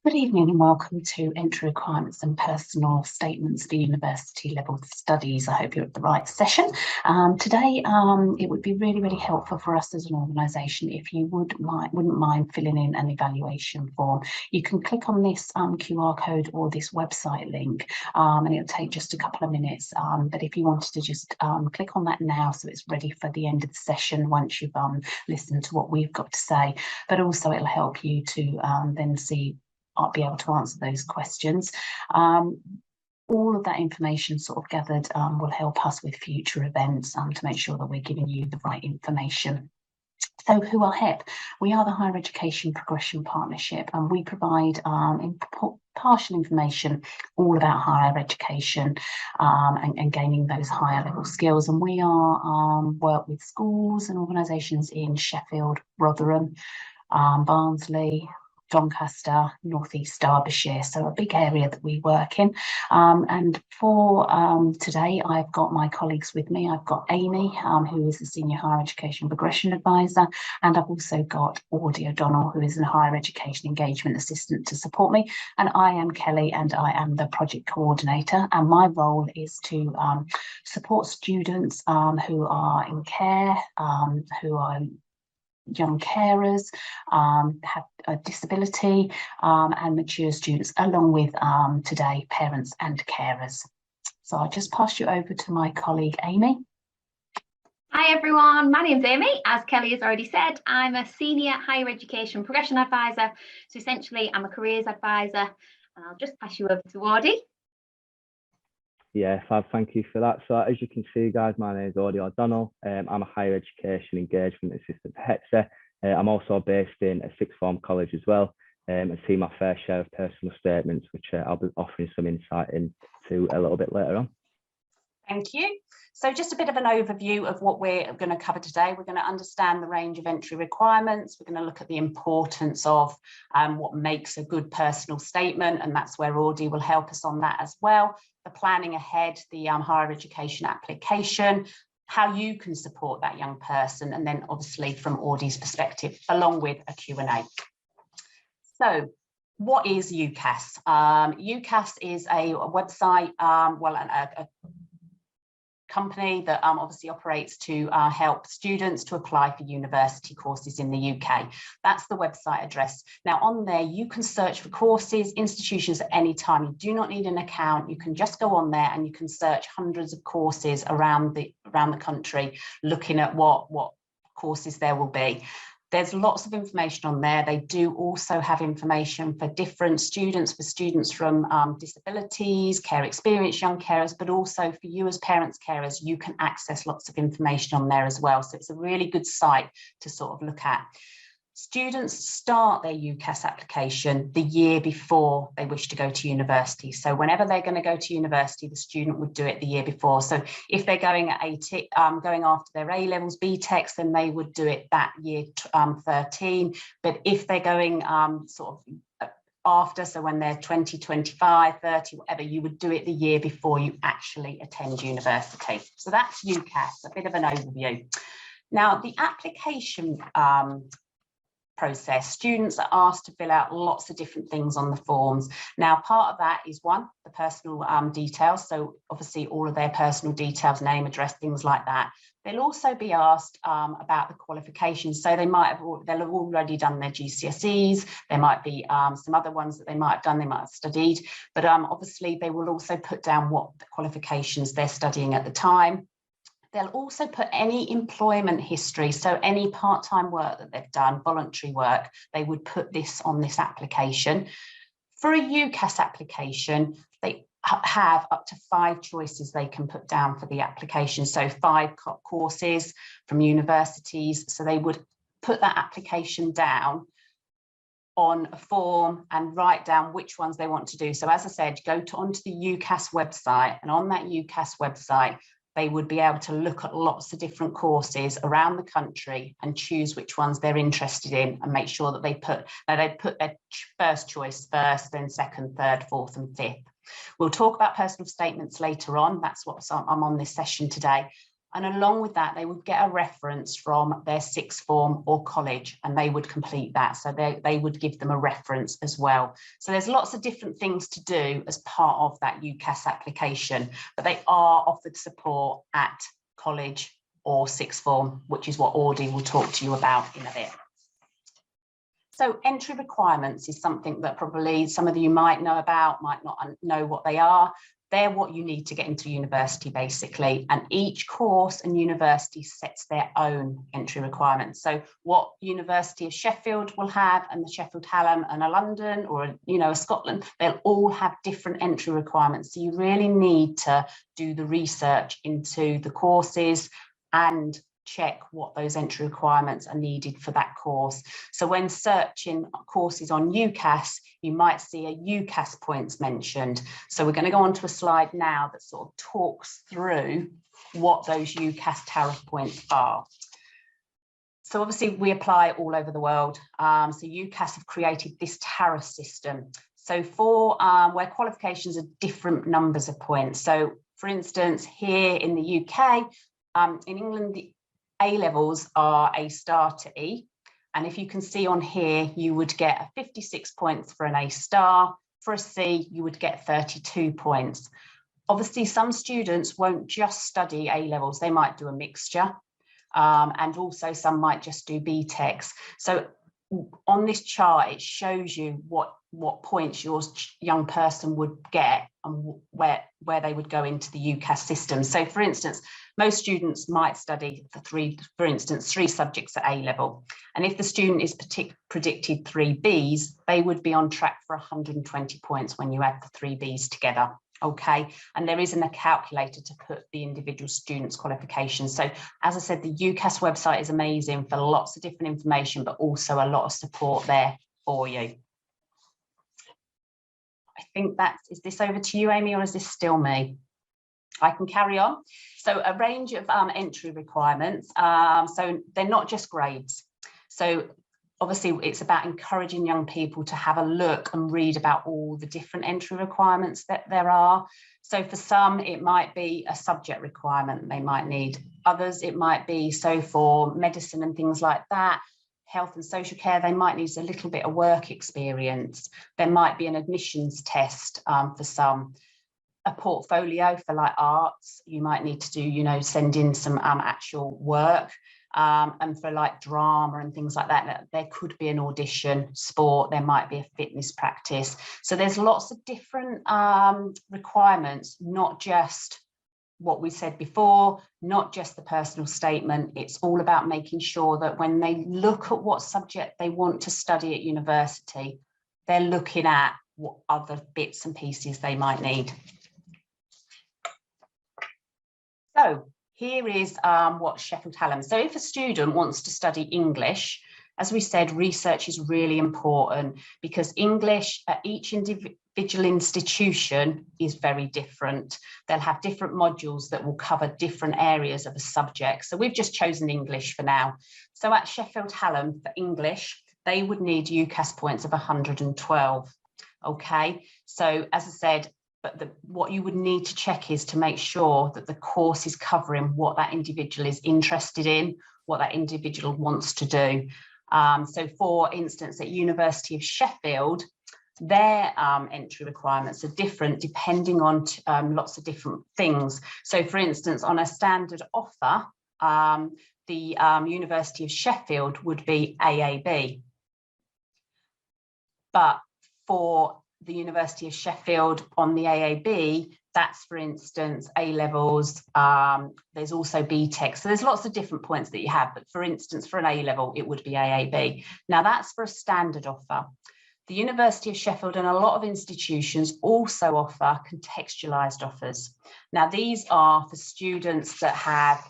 Good evening and welcome to Entry Requirements and Personal Statements for University Level Studies. I hope you're at the right session. Today, it would be really helpful for us as an organisation if you wouldn't mind filling in an evaluation form. You can click on this QR code or this website link and it'll take just a couple of minutes. But if you wanted to just click on that now so it's ready for the end of the session once you've listened to what we've got to say, but also it'll help you to then see I'll be able to answer those questions. All of that information sort of gathered will help us with future events to make sure that we're giving you the right information. So who are Hepp? We are the Higher Education Progression Partnership, and we provide partial information all about higher education and gaining those higher level skills. And we are work with schools and organisations in Sheffield, Rotherham, Barnsley, Doncaster, North East Derbyshire, so a big area that we work in. And for today, I've got my colleagues with me. I've got Amy, who is the Senior Higher Education Progression Advisor, and I've also got Audie O'Donnell, who is a Higher Education Engagement Assistant to support me. And I am Kelly, and I am the Project Coordinator. And my role is to support students who are in care, who are young carers, have a disability, and mature students, along with today parents and carers. So I'll just pass you over to my colleague Amy. Hi everyone, my name's Amy. As Kelly has already said, I'm a Senior Higher Education Progression Advisor. So essentially I'm a careers advisor, and I'll just pass you over to Audie. Yeah, Fab, thank you for that. So as you can see, guys, my name is Audie O'Donnell. I'm a Higher Education Engagement Assistant at Hepp. I'm also based in a sixth form college as well, and see my fair share of personal statements, which I'll be offering some insight into a little bit later on. Thank you. So just a bit of an overview of what we're going to cover today. We're going to understand the range of entry requirements. We're going to look at the importance of what makes a good personal statement, and that's where Audie will help us on that as well. The planning ahead, the higher education application, how you can support that young person, and then obviously from Audie's perspective, along with a Q&A. So what is UCAS? UCAS is a website, a company that obviously operates to help students to apply for university courses in the UK. That's the website address. Now on there you can search for courses, institutions at any time. You do not need an account. You can just go on there and you can search hundreds of courses around the country, looking at what courses there will be. There's lots of information on there. They do also have information for different students, for students from disabilities, care experience, young carers, but also for you as parents, carers, you can access lots of information on there as well. So it's a really good site to sort of look at. Students start their UCAS application the year before they wish to go to university. So whenever they're going to go to university, the student would do it the year before. So if they're going at going after their A-levels, BTECs, then they would do it that year 13. But if they're going sort of after, so when they're 20, 25, 30, whatever, you would do it the year before you actually attend university. So that's UCAS, a bit of an overview. Now, the application process, students are asked to fill out lots of different things on the forms. Now, part of that is one, the personal details. So obviously all of their personal details, name, address, things like that. They'll also be asked about the qualifications. So they'll have already done their GCSEs. There might be some other ones that they might have done, they might have studied, but obviously they will also put down what the qualifications they're studying at the time. They'll also put any employment history, so any part-time work that they've done, voluntary work, they would put this on this application. For a UCAS application, they have up to 5 choices they can put down for the application. So 5 courses from universities. So they would put that application down on a form and write down which ones they want to do. So as I said, go onto the UCAS website, and on that UCAS website, they would be able to look at lots of different courses around the country and choose which ones they're interested in, and make sure that they put their first choice first, then second, third, fourth and fifth. We'll talk about personal statements later on. That's what I'm on this session today. And along with that, they would get a reference from their sixth form or college, and they would complete that. So they would give them a reference as well. So there's lots of different things to do as part of that UCAS application, but they are offered support at college or sixth form, which is what Audie will talk to you about in a bit. So entry requirements is something that probably some of you might know about, might not know what they are. They're what you need to get into university, basically, and each course and university sets their own entry requirements. So what University of Sheffield will have, and the Sheffield Hallam and a London or a Scotland, they'll all have different entry requirements. So you really need to do the research into the courses and check what those entry requirements are needed for that course. So when searching courses on UCAS, you might see a UCAS points mentioned. So we're going to go on to a slide now that sort of talks through what those UCAS tariff points are. So obviously we apply all over the world. So UCAS have created this tariff system. So for where qualifications are different numbers of points. So for instance, here in the UK, in England, the A-levels are A star to E. And if you can see on here, you would get 56 points for an A star. For a C, you would get 32 points. Obviously, some students won't just study A-levels. They might do a mixture. And also some might just do BTECs. So on this chart, it shows you what points your young person would get and where they would go into the UCAS system. So for instance, most students might study for instance, three subjects at A-level. And if the student is predicted 3 Bs, they would be on track for 120 points when you add the 3 Bs together. Okay, and there isn't a calculator to put the individual students' qualifications. So as I said, the UCAS website is amazing for lots of different information, but also a lot of support there for you. I think is this over to you, Amy, or is this still me? I can carry on. So a range of entry requirements. So they're not just grades. So obviously, it's about encouraging young people to have a look and read about all the different entry requirements that there are. So for some, it might be a subject requirement they might need. Others, it might be, so for medicine and things like that, health and social care, they might need a little bit of work experience. There might be an admissions test for some. A portfolio for like arts, you might need to do, send in some actual work. And for like drama and things like that, there could be an audition. Sport, there might be a fitness practice. So there's lots of different requirements, not just what we said before, not just the personal statement. It's all about making sure that when they look at what subject they want to study at university, they're looking at what other bits and pieces they might need. So here is what Sheffield Hallam. So if a student wants to study English, as we said, research is really important because English at each individual institution is very different. They'll have different modules that will cover different areas of a subject. So we've just chosen English for now. So at Sheffield Hallam for English, they would need UCAS points of 112. Okay, so as I said, but what you would need to check is to make sure that the course is covering what that individual is interested in, what that individual wants to do. So for instance, at University of Sheffield, their entry requirements are different depending on lots of different things. So for instance, on a standard offer, the University of Sheffield would be AAB. But for the University of Sheffield on the AAB, that's for instance A-levels, there's also BTEC. So there's lots of different points that you have, but for instance for an A-level it would be AAB. Now that's for a standard offer. The University of Sheffield and a lot of institutions also offer contextualised offers. Now these are for students that have,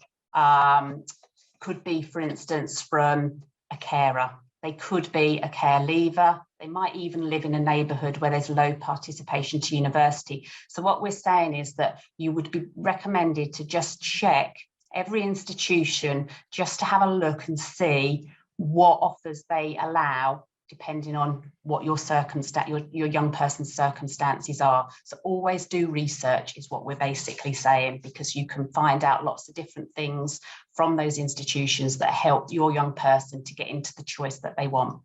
could be for instance from a carer. They could be a care leaver. They might even live in a neighbourhood where there's low participation to university. So what we're saying is that you would be recommended to just check every institution just to have a look and see what offers they allow depending on what your circumstance, your young person's circumstances are. So always do research is what we're basically saying, because you can find out lots of different things from those institutions that help your young person to get into the choice that they want.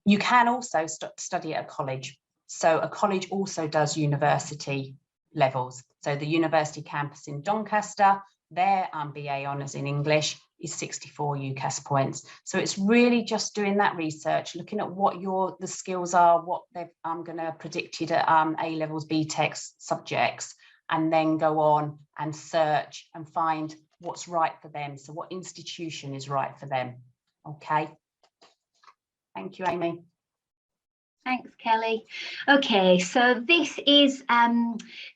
You can also study at a college. So a college also does university levels. So the university campus in Doncaster, their BA honours in English is 64 UCAS points. So it's really just doing that research, looking at what the skills are, what they've going to predicted at A levels, BTEC subjects, and then go on and search and find what's right for them. So what institution is right for them. Okay. Thank you, Amy. Thanks, Kelly. Okay, so this is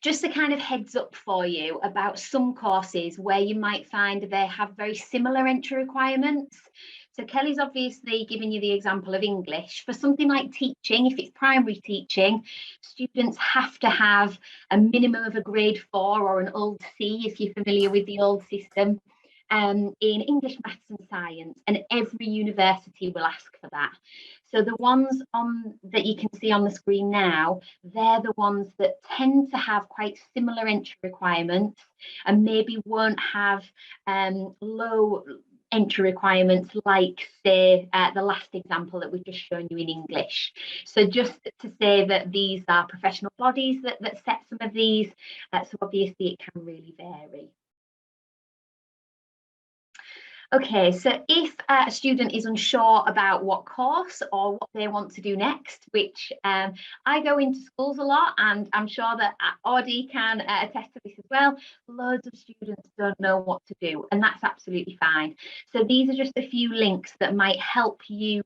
just a kind of heads up for you about some courses where you might find they have very similar entry requirements. So Kelly's obviously given you the example of English. For something like teaching, if it's primary teaching, students have to have a minimum of a grade 4 or an old C, if you're familiar with the old system, in English, maths and science, and every university will ask for that. So the ones that you can see on the screen now, they're the ones that tend to have quite similar entry requirements and maybe won't have low entry requirements like, say, the last example that we've just shown you in English. So just to say that these are professional bodies that set some of these, so obviously it can really vary. Okay, so if a student is unsure about what course or what they want to do next, which I go into schools a lot, and I'm sure that Audie can attest to this as well, loads of students don't know what to do, and that's absolutely fine. So these are just a few links that might help you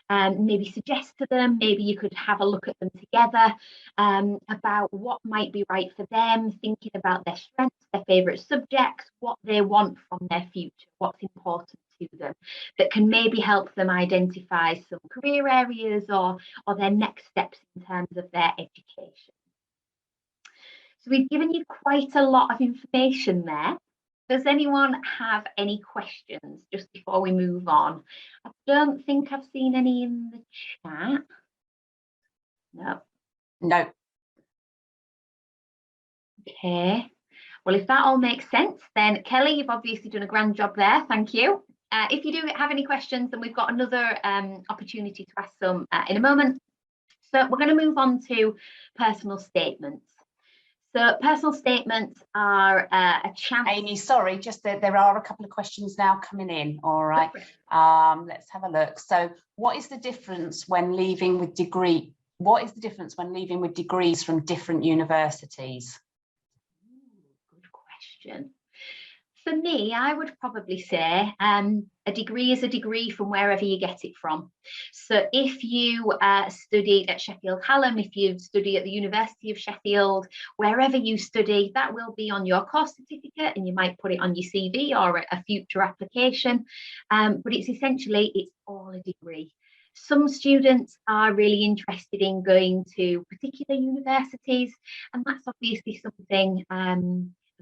maybe suggest to them, maybe you could have a look at them together about what might be right for them, thinking about their strengths, their favourite subjects, what they want from their future, what's important to them, that can maybe help them identify some career areas or their next steps in terms of their education. So we've given you quite a lot of information there. Does anyone have any questions just before we move on? I don't think I've seen any in the chat. No. No. Okay. Well, if that all makes sense, then Kelly, you've obviously done a grand job there. Thank you. If you do have any questions, then we've got another opportunity to ask some in a moment. So we're going to move on to personal statements. So personal statements are a chance. Amy, sorry, just there are a couple of questions now coming in. All right. Let's have a look. So what is the difference when leaving with degree? What is the difference when leaving with degrees from different universities? Good question. For me, I would probably say a degree is a degree from wherever you get it from. So if you studied at Sheffield Hallam, if you've studied at the University of Sheffield, wherever you study, that will be on your course certificate, and you might put it on your CV or a future application. But it's essentially, it's all a degree. Some students are really interested in going to particular universities, and that's obviously something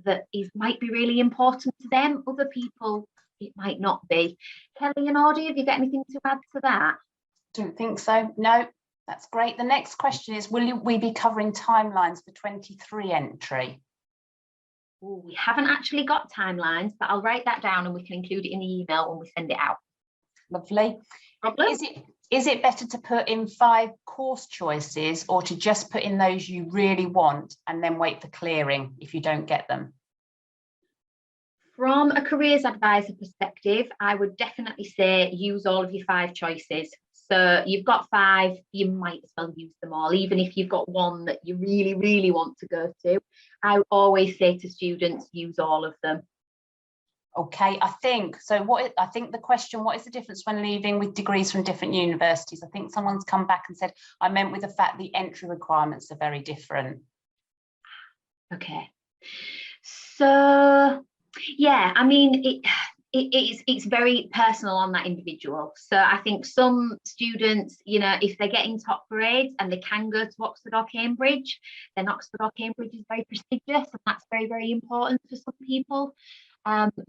that might be really important to them. Other people, it might not be. Kelly and Audie, have you got anything to add to that? Don't think so. No, that's great. The next question is, will we be covering timelines for 23 entry? Ooh, we haven't actually got timelines, but I'll write that down and we can include it in the email when we send it out. Lovely. Is it better to put in 5 course choices, or to just put in those you really want and then wait for clearing if you don't get them? From a careers advisor perspective, I would definitely say use all of your 5 choices. So you've got 5, you might as well use them all, even if you've got one that you really, really want to go to. I always say to students, use all of them. Okay, I think the question, what is the difference when leaving with degrees from different universities? I think someone's come back and said, I meant with the fact the entry requirements are very different. Okay. So, yeah, I mean, it's very personal on that individual. So I think some students, you know, if they're getting top grades and they can go to Oxford or Cambridge, then Oxford or Cambridge is very prestigious, and that's very, very important for some people.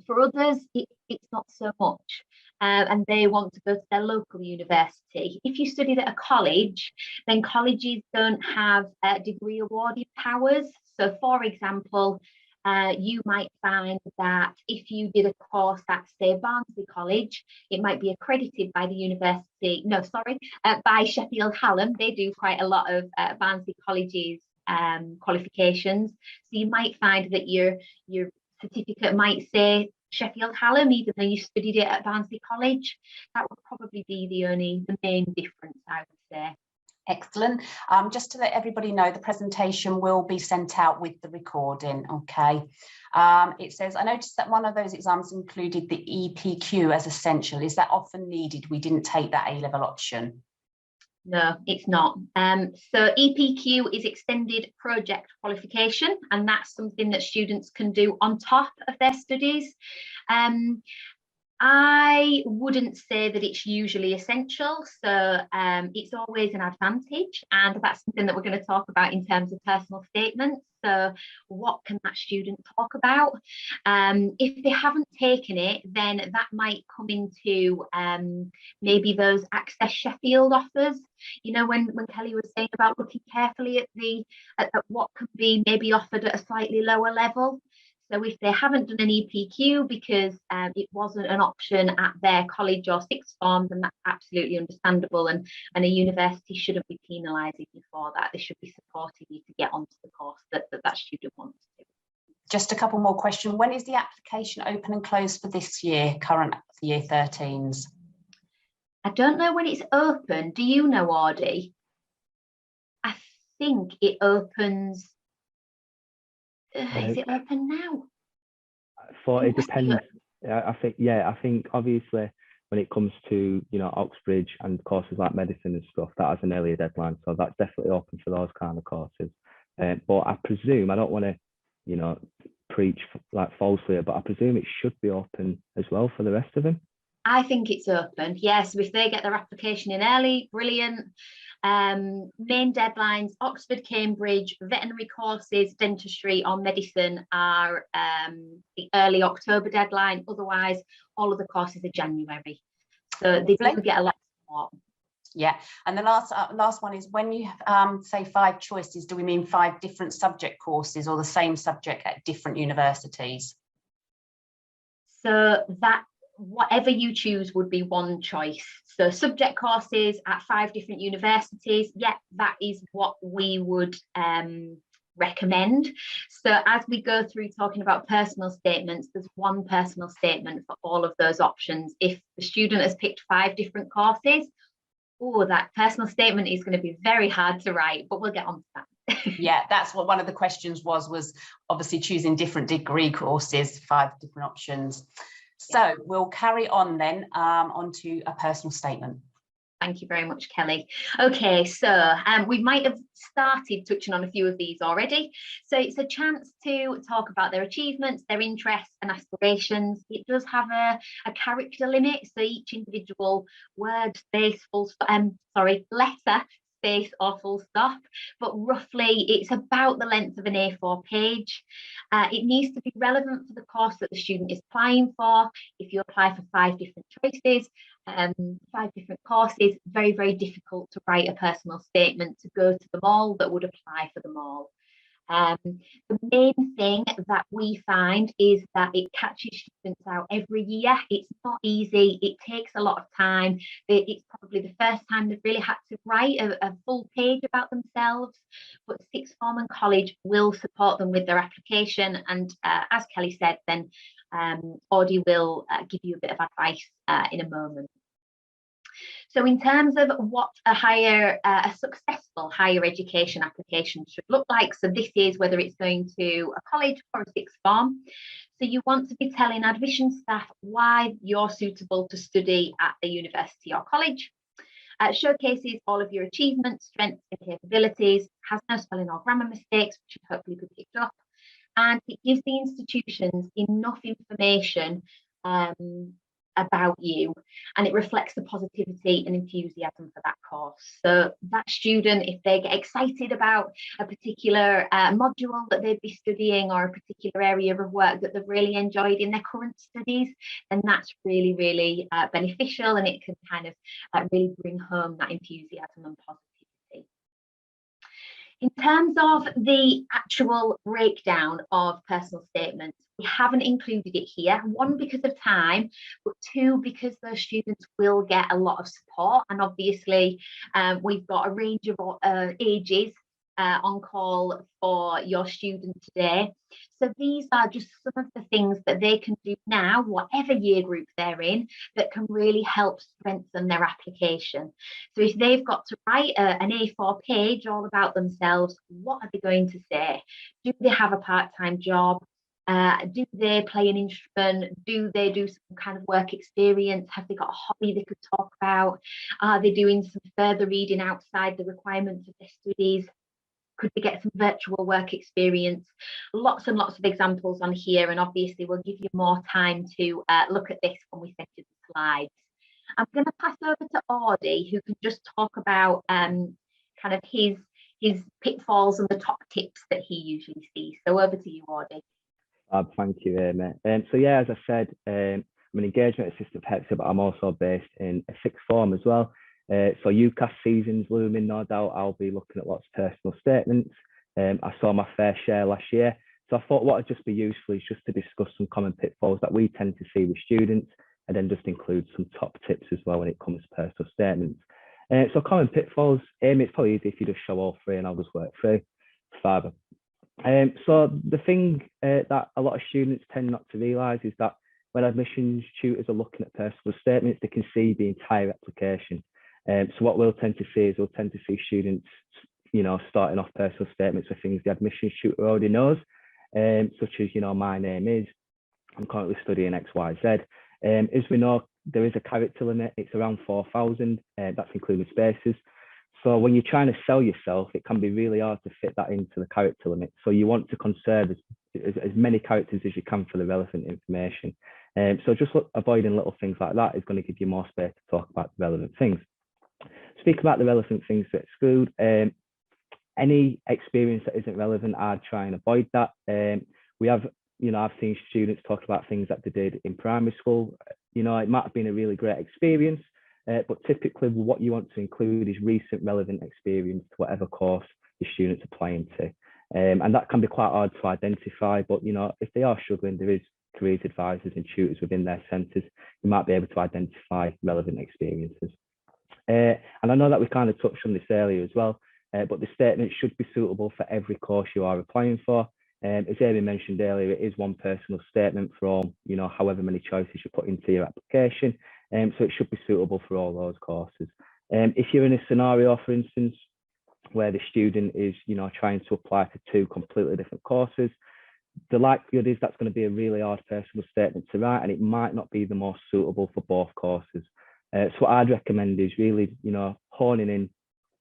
For others, it's not so much. and they want to go to their local university. If you studied at a college, then colleges don't have degree awarding powers. So, for example, you might find that if you did a course at, say, Barnsley College, it might be accredited by the university, by Sheffield Hallam. They do quite a lot of Barnsley College's qualifications. So you might find that your certificate might say Sheffield Hallam, even though you studied it at Barnsley College. That would probably be the main difference, I would say. Excellent. Just to let everybody know, the presentation will be sent out with the recording, okay? It says, I noticed that one of those exams included the EPQ as essential. Is that often needed? We didn't take that A-level option. No, it's not. So EPQ is extended project qualification, and that's something that students can do on top of their studies. I wouldn't say that it's usually essential, so it's always an advantage, and that's something that we're going to talk about in terms of personal statements. So what can that student talk about? If they haven't taken it, then that might come into maybe those Access Sheffield offers. You know, when Kelly was saying about looking carefully at what can be maybe offered at a slightly lower level. So if they haven't done an EPQ because it wasn't an option at their college or sixth form, then that's absolutely understandable. And a university shouldn't be penalising you for that. They should be supporting you to get onto the course that student wants to. Just a couple more questions. When is the application open and closed for this year, current year 13s? I don't know when it's open. Do you know, Audie? I think it opens... is it open now? It depends. I think obviously when it comes to, you know, Oxbridge and courses like medicine and stuff, that has an earlier deadline, so that's definitely open for those kind of courses. But I presume, I don't want to, you know, preach like falsely, but I presume it should be open as well for the rest of them. I think it's open, yes. If they get their application in early, brilliant. Main deadlines: Oxford, Cambridge, veterinary courses, dentistry or medicine are the early October deadline. Otherwise, all of the courses are January. So they do get a lot of support. Yeah, and the last one is, when you say 5 choices, do we mean 5 different subject courses or the same subject at different universities? So that whatever you choose would be one choice. So subject courses at 5 different universities, yeah, that is what we would recommend. So as we go through talking about personal statements, there's one personal statement for all of those options. If the student has picked 5 different courses, that personal statement is going to be very hard to write, but we'll get on to that. Yeah, that's what one of the questions was obviously choosing different degree courses, 5 different options. So we'll carry on then onto a personal statement. Thank you very much, Kelly. Okay, so we might have started touching on a few of these already. So it's a chance to talk about their achievements, their interests and aspirations. It does have a character limit, so each individual word, space, letter, space or full stop, but roughly it's about the length of an A4 page. It needs to be relevant for the course that the student is applying for. If you apply for 5 different choices, 5 different courses, very, very difficult to write a personal statement to go to them all that would apply for them all. The main thing that we find is that it catches students out every year. It's not easy. It takes a lot of time. It's probably the first time they've really had to write a full page about themselves, but sixth form and college will support them with their application. And as Kelly said, then Audie will give you a bit of advice in a moment. So in terms of what a successful higher education application should look like, so this is whether it's going to a college or a sixth form. So you want to be telling admission staff why you're suitable to study at a university or college. Showcases all of your achievements, strengths and capabilities, has no spelling or grammar mistakes, which should hopefully be picked up. And it gives the institutions enough information about you, and it reflects the positivity and enthusiasm for that course. So that student, if they get excited about a particular module that they'd be studying, or a particular area of work that they've really enjoyed in their current studies, then that's really, really beneficial, and it can kind of really bring home that enthusiasm and positivity. In terms of the actual breakdown of personal statements, we haven't included it here. One, because of time, but two, because those students will get a lot of support. And obviously, we've got a range of ages on call for your student today. So these are just some of the things that they can do now, whatever year group they're in, that can really help strengthen their application. So if they've got to write an A4 page all about themselves, what are they going to say? Do they have a part-time job? Do they play an instrument? Do they do some kind of work experience? Have they got a hobby they could talk about? Are they doing some further reading outside the requirements of their studies? Could we get some virtual work experience? Lots and lots of examples on here, and obviously we'll give you more time to look at this when we send you the slides. I'm going to pass over to Audie, who can just talk about kind of his pitfalls and the top tips that he usually sees. So over to you, Audie. Thank you, Amy. So yeah, as I said, I'm an engagement assistant for Hepp, but I'm also based in a sixth form as well. So UCAS season's looming, no doubt. I'll be looking at lots of personal statements. I saw my fair share last year. So I thought what would just be useful is just to discuss some common pitfalls that we tend to see with students, and then just include some top tips as well when it comes to personal statements. So common pitfalls, Amy, it's probably easy if you just show all three and I'll just work through. Fab. So the thing that a lot of students tend not to realise is that when admissions tutors are looking at personal statements, they can see the entire application. So what we'll tend to see is we'll tend to see students, starting off personal statements with things the admissions tutor already knows, such as, my name is, I'm currently studying X, Y, Z. As we know, there is a character limit. It's around 4,000. That's including spaces. So when you're trying to sell yourself, it can be really hard to fit that into the character limit. So you want to conserve as many characters as you can for the relevant information. So just avoiding little things like that is going to give you more space to talk about the relevant things. Speak about the relevant things to exclude. Any experience that isn't relevant, I'd try and avoid that. We have, I've seen students talk about things that they did in primary school. It might have been a really great experience, but typically what you want to include is recent relevant experience to whatever course the student's applying to. And that can be quite hard to identify, but if they are struggling, there is careers advisors and tutors within their centres. You might be able to identify relevant experiences. And I know that we kind of touched on this earlier as well, but the statement should be suitable for every course you are applying for. As Amy mentioned earlier, it is one personal statement from, however many choices you put into your application. So it should be suitable for all those courses. If you're in a scenario, for instance, where the student is, trying to apply to two completely different courses, the likelihood is that's going to be a really hard personal statement to write, and it might not be the most suitable for both courses. So what I'd recommend is really, honing in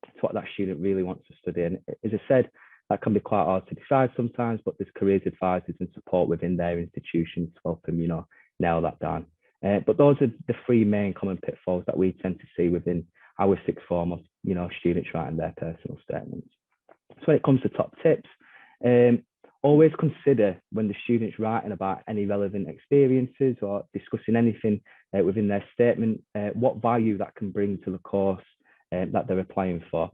to what that student really wants to study. And as I said, that can be quite hard to decide sometimes, but there's careers advisors and support within their institutions to help them, nail that down. But those are the three main common pitfalls that we tend to see within our sixth form of, students writing their personal statements. So when it comes to top tips, always consider when the student's writing about any relevant experiences or discussing anything within their statement, what value that can bring to the course that they're applying for.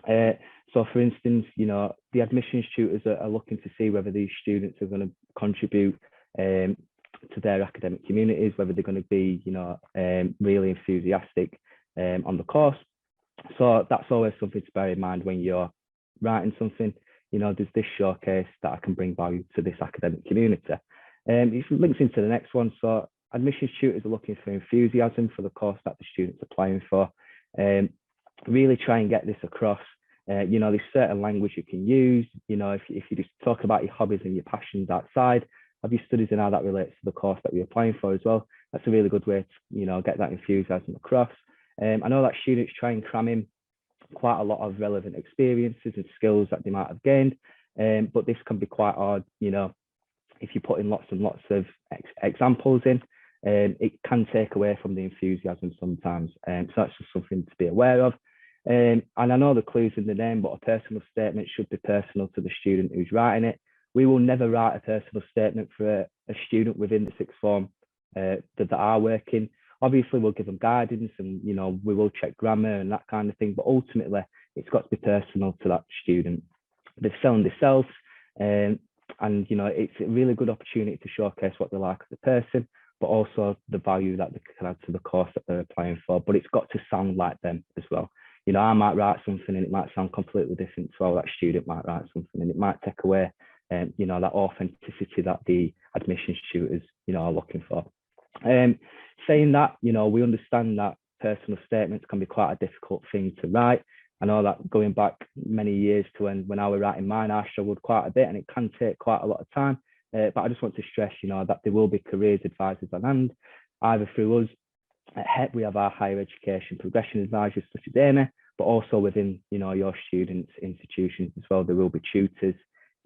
So for instance, the admissions tutors are looking to see whether these students are going to contribute to their academic communities, whether they're going to be, really enthusiastic on the course. So that's always something to bear in mind when you're writing something. There's this showcase that I can bring value to this academic community. It links into the next one. So admissions tutors are looking for enthusiasm for the course that the student's applying for. Really try and get this across. There's certain language you can use. If you just talk about your hobbies and your passions outside of your studies and how that relates to the course that you're applying for as well, that's a really good way to, get that enthusiasm across. I know that students try and cram in quite a lot of relevant experiences and skills that they might have gained, but this can be quite hard, if you put in lots and lots of examples in. it can take away from the enthusiasm sometimes. So that's just something to be aware of. And I know the clue's in the name, but a personal statement should be personal to the student who's writing it. We will never write a personal statement for a student within the sixth form that are working. Obviously, we'll give them guidance and, you know, we will check grammar and that kind of thing, but ultimately, it's got to be personal to that student. They're selling themselves, and, you know, it's a really good opportunity to showcase what they like as a person, but also the value that they can add to the course that they're applying for. But it's got to sound like them as well. You know, I might write something and it might sound completely different to how that student might write something, and it might take away, you know, that authenticity that the admissions tutors, you know, are looking for. Saying that, you know, we understand that personal statements can be quite a difficult thing to write. I know that going back many years to when I was writing mine, I struggled quite a bit, and it can take quite a lot of time. But I just want to stress, you know, that there will be careers advisors on hand, either through us. At Hepp, we have our higher education progression advisors such as Amy, but also within, you know, your students' institutions as well. There will be tutors,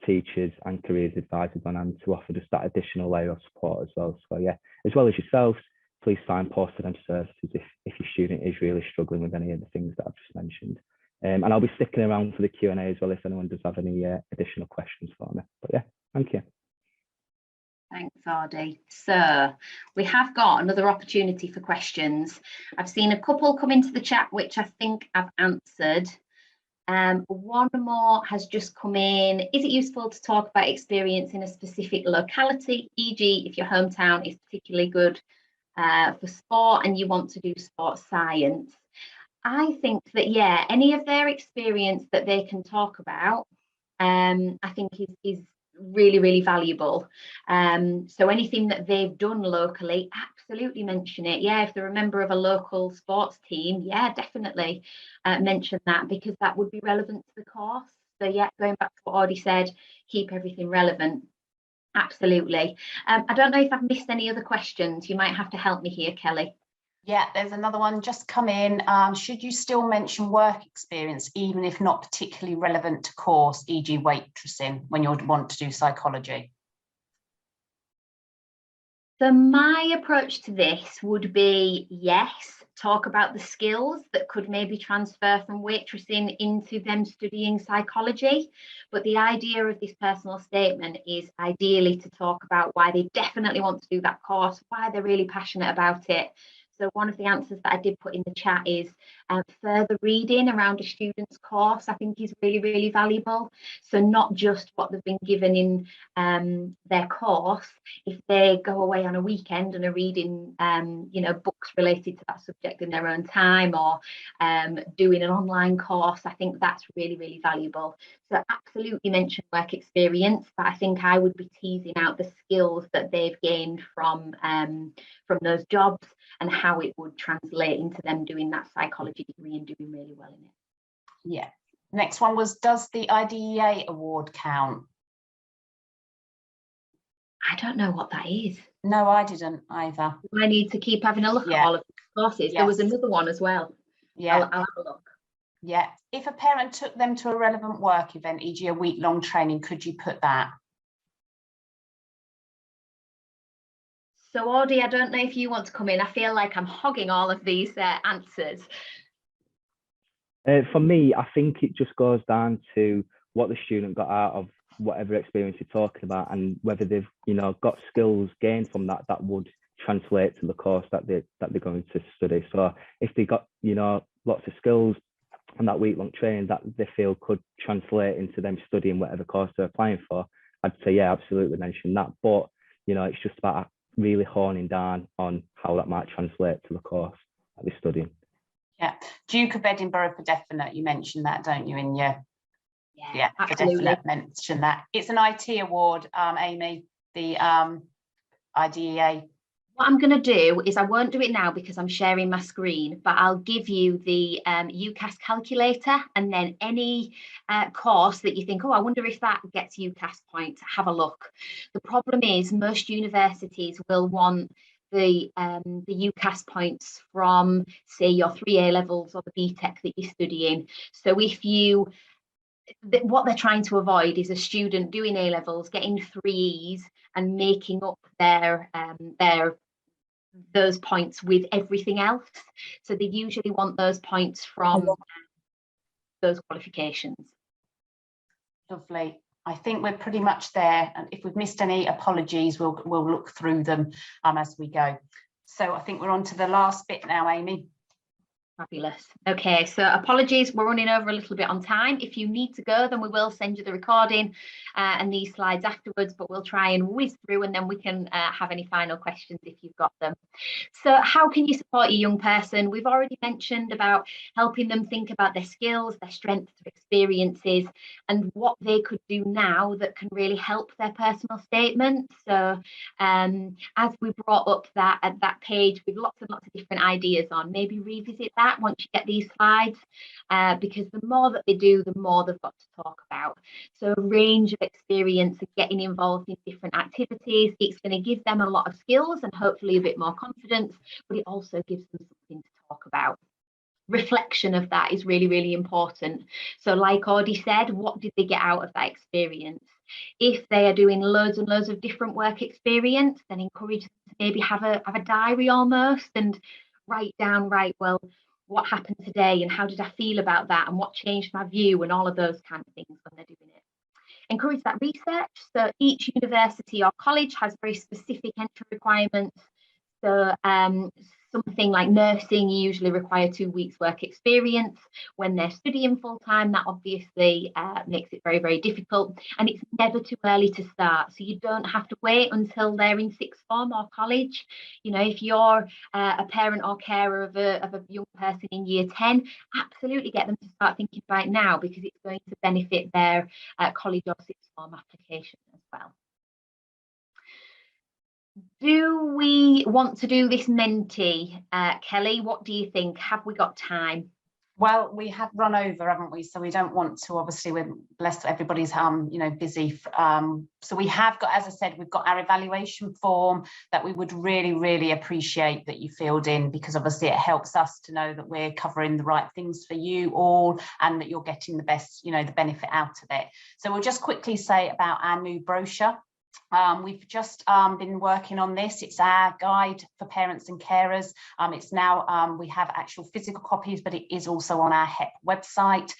teachers and careers advisors on hand to offer just that additional layer of support as well. So yeah, as well as yourselves, please signpost to them services if your student is really struggling with any of the things that I've just mentioned. And I'll be sticking around for the Q&A as well if anyone does have any additional questions for me. But yeah, thank you. Thanks, Ardy. So we have got another opportunity for questions. I've seen a couple come into the chat, which I think I've answered. One more has just come in. Is it useful to talk about experience in a specific locality, e.g. if your hometown is particularly good for sport and you want to do sports science? I think that, yeah, any of their experience that they can talk about, I think is really, really valuable. So anything that they've done locally, absolutely mention it. Yeah, if they're a member of a local sports team, yeah, definitely mention that, because that would be relevant to the course. So yeah, going back to what Audie said, keep everything relevant. Absolutely. I don't know if I've missed any other questions. You might have to help me here, Kelly. Yeah, there's another one just come in. Should you still mention work experience, even if not particularly relevant to course, e.g. waitressing, when you want to do psychology? So my approach to this would be, yes, talk about the skills that could maybe transfer from waitressing into them studying psychology. But the idea of this personal statement is ideally to talk about why they definitely want to do that course, why they're really passionate about it. So one of the answers that I did put in the chat is further reading around a student's course, I think is really, really valuable. So not just what they've been given in their course. If they go away on a weekend and are reading, you know, books related to that subject in their own time, or doing an online course, I think that's really, really valuable. So absolutely mention work experience, but I think I would be teasing out the skills that they've gained from those jobs and how it would translate into them doing that psychology degree and doing really well in it. Yeah. Next one was, does the IDEA award count? I don't know what that is. No, I didn't either. I need to keep having a look at all of the courses. Yes. There was another one as well. Yeah. I'll have a look. Yeah. If a parent took them to a relevant work event, e.g. a week-long training, could you put that? So Audie, I don't know if you want to come in. I feel like I'm hogging all of these answers. For me, I think it just goes down to what the student got out of whatever experience you're talking about, and whether they've, you know, got skills gained from that would translate to the course that they're going to study. So if they got, you know, lots of skills and that week-long training that they feel could translate into them studying whatever course they're applying for, I'd say, yeah, absolutely mention that. But, you know, it's just about really honing down on how that might translate to the course that they're studying. Yeah. Duke of Edinburgh for definite, you mentioned that, don't you, in your... Yeah, absolutely. for definite mention that. It's an IT award, Amy, the IDEA. What I'm going to do is I won't do it now because I'm sharing my screen, but I'll give you the UCAS calculator, and then any course that you think, oh, I wonder if that gets UCAS points, have a look. The problem is most universities will want the UCAS points from, say, your 3 A levels or the BTEC that you're studying. So if you... what they're trying to avoid is a student doing A levels, getting 3 E's and making up their those points with everything else. So they usually want those points from those qualifications. Lovely. I think we're pretty much there, and if we've missed any, apologies, we'll look through them as we go. So I think we're on to the last bit now, Amy. Fabulous. Okay, so apologies, we're running over a little bit on time. If you need to go, then we will send you the recording and these slides afterwards, but we'll try and whiz through, and then we can have any final questions if you've got them. So how can you support your young person? We've already mentioned about helping them think about their skills, their strengths, their experiences, and what they could do now that can really help their personal statement. So as we brought up that page with lots and lots of different ideas on, maybe revisit that once you get these slides, because the more that they do, the more they've got to talk about. So a range of experience of getting involved in different activities, it's going to give them a lot of skills and hopefully a bit more confidence, but it also gives them something to talk about. Reflection of that is really, really important. So like Audie said, what did they get out of that experience? If they are doing loads and loads of different work experience, then encourage them to maybe have a diary almost and write down, right, well, what happened today and how did I feel about that and what changed my view and all of those kind of things when they're doing it. Encourage that research. So each university or college has very specific entry requirements. So something like nursing, you usually require 2 weeks work experience. When they're studying full time, that obviously makes it very, very difficult. And it's never too early to start. So you don't have to wait until they're in sixth form or college. You know, if you're a parent or carer of a young person in year 10, absolutely get them to start thinking about it now, because it's going to benefit their college or sixth form application as well. Do we want to do this Menti? Kelly, what do you think? Have we got time? Well, we have run over, haven't we? So we don't want to, obviously, we're blessed, everybody's busy. So we have got, as I said, we've got our evaluation form that we would really, really appreciate that you filled in, because obviously it helps us to know that we're covering the right things for you all and that you're getting the best, the benefit out of it. So we'll just quickly say about our new brochure. We've just been working on this. It's our guide for parents and carers. It's now, we have actual physical copies, but it is also on our Hepp website,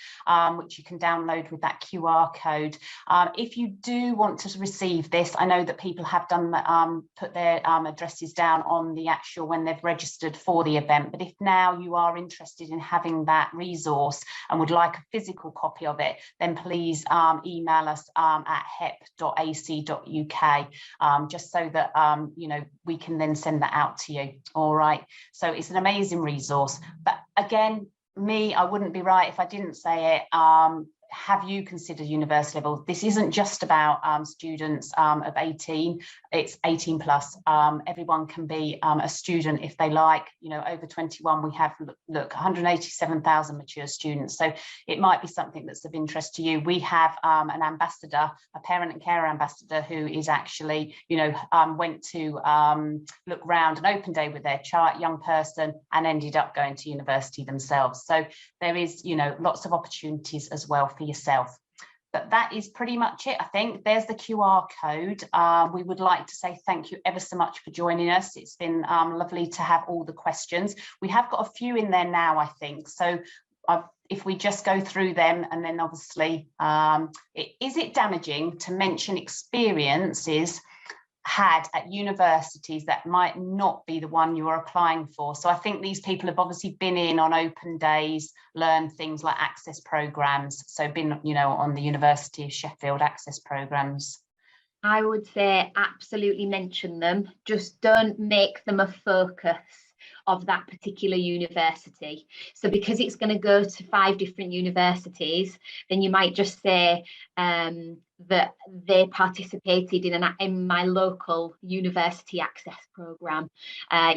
which you can download with that QR code. If you do want to receive this, I know that people have done put their addresses down on the actual when they've registered for the event. But if now you are interested in having that resource and would like a physical copy of it, then please email us at hepp.ac.uk. Just so that we can then send that out to you. All right, so it's an amazing resource, but again, I wouldn't be right if I didn't say it. Have you considered university level? This isn't just about students of 18, it's 18 plus. Everyone can be a student if they like. Over 21, we have, look, 187,000 mature students. So it might be something that's of interest to you. We have an ambassador, a parent and carer ambassador, who is actually, went to look round an open day with their young person and ended up going to university themselves. So there is, lots of opportunities as well for yourself. But that is pretty much it, I think. There's the QR code. We would like to say thank you ever so much for joining us. It's been lovely to have all the questions. We have got a few in there now, I think. So if we just go through them, and then obviously, is it damaging to mention experiences had at universities that might not be the one you are applying for? So I think these people have obviously been in on open days, learned things like access programs, so been on the University of Sheffield access programs. I would say absolutely mention them, just don't make them a focus of that particular university. So because it's going to go to 5 different universities, then you might just say that they participated in my local university access program.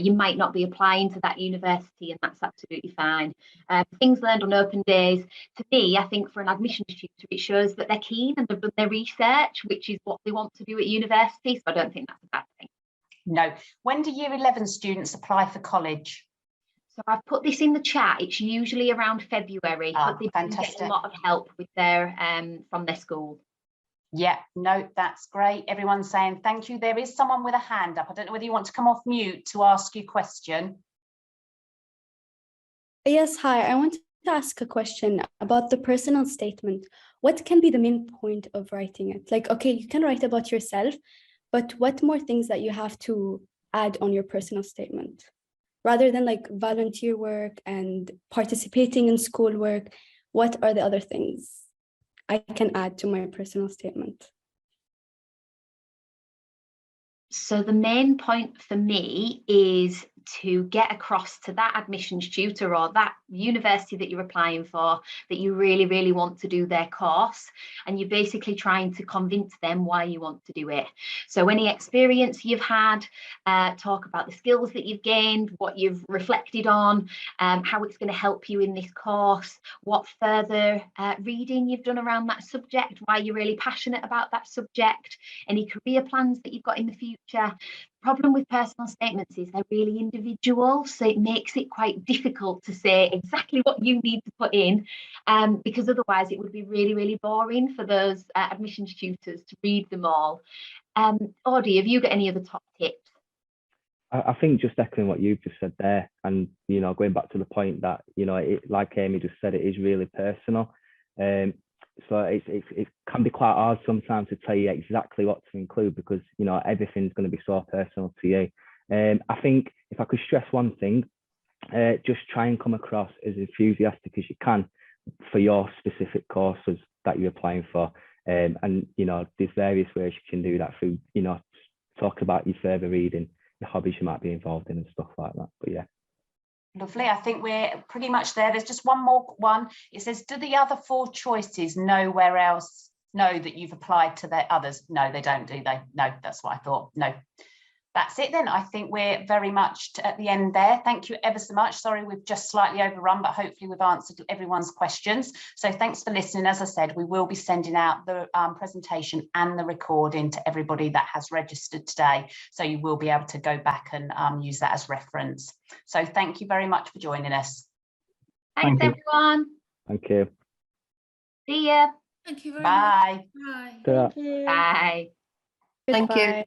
You might not be applying to that university, and that's absolutely fine. Things learned on open days, to me, I think for an admissions tutor, it shows that they're keen and they've done their research, which is what they want to do at university. So I don't think that's a bad thing. No. When do year 11 students apply for college? So I've put this in the chat. It's usually around February, but they do get a lot of help with their from their school. Yeah, no, that's great. Everyone's saying thank you. There is someone with a hand up. I don't know whether you want to come off mute to ask your question. Yes, hi. I want to ask a question about the personal statement. What can be the main point of writing it? Like, okay, you can write about yourself, but what more things that you have to add on your personal statement? Rather than like volunteer work and participating in schoolwork, what are the other things I can add to my personal statement? So the main point for me is to get across to that admissions tutor or that university that you're applying for that you really, really want to do their course, and you're basically trying to convince them why you want to do it. So any experience you've had, talk about the skills that you've gained, what you've reflected on, how it's going to help you in this course, what further reading you've done around that subject, why you're really passionate about that subject, any career plans that you've got in the future. Problem with personal statements is they're really individual, so it makes it quite difficult to say exactly what you need to put in, because otherwise it would be really, really boring for those admissions tutors to read them all. Audie, have you got any other top tips? I think just echoing what you've just said there, and going back to the point that like Amy just said, it is really personal. So it can be quite hard sometimes to tell you exactly what to include, because everything's going to be so personal to you. I think if I could stress one thing, just try and come across as enthusiastic as you can for your specific courses that you're applying for. And there's various ways you can do that through talk about your further reading, the hobbies you might be involved in and stuff like that. But yeah. Lovely. I think we're pretty much there. There's just one more one. It says, do the other 4 choices know that you've applied to their others? No, they don't, do they? No, that's what I thought. No. That's it then. I think we're very much at the end there. Thank you ever so much. Sorry, we've just slightly overrun, but hopefully we've answered everyone's questions. So thanks for listening. As I said, we will be sending out the presentation and the recording to everybody that has registered today. So you will be able to go back and use that as reference. So thank you very much for joining us. Thanks, everyone. Thank you. See ya. Thank you very Bye. much. Bye. Ta-ra. Bye. Goodbye. Thank you.